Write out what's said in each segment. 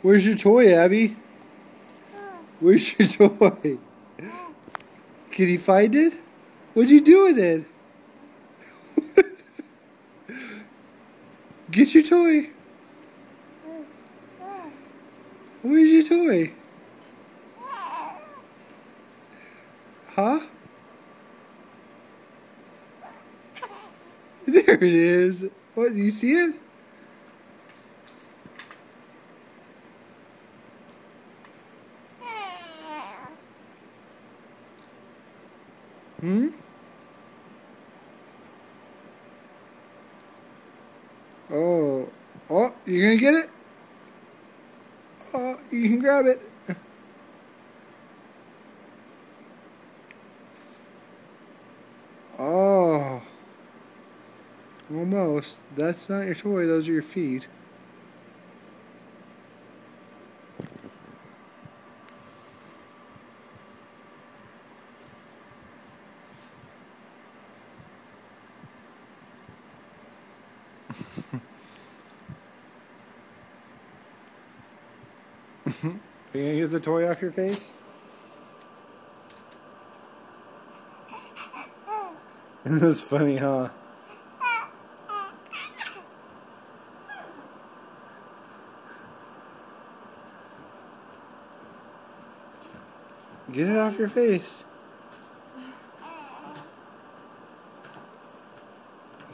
Where's your toy, Abby? Where's your toy? Can you find it? What'd you do with it? Get your toy. Where's your toy? Huh? There it is. What, do you see it? Hmm? Oh. Oh, you're gonna get it? Oh, you can grab it. Oh. Almost. That's not your toy, those are your feet. Are you gonna get the toy off your face? That's funny, huh? Get it off your face.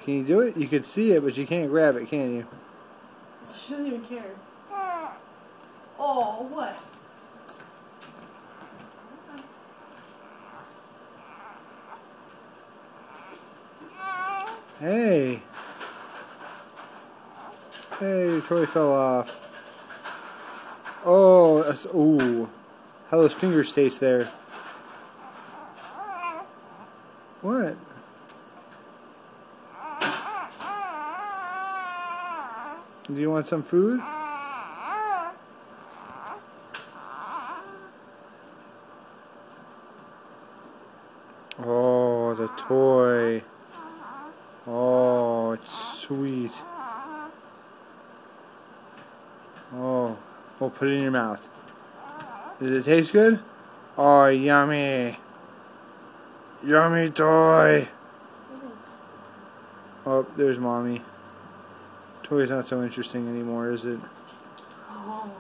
Can you do it? You could see it, but you can't grab it, can you? She doesn't even care. Oh, what? Hey. Hey, your toy fell off. Oh, that's, ooh. How those fingers taste there. What? Do you want some food? Oh, the toy. Oh, it's sweet. Oh, we'll put it in your mouth. Does it taste good? Oh, yummy. Yummy toy. Oh, there's Mommy. Toy's not so interesting anymore, is it? Oh.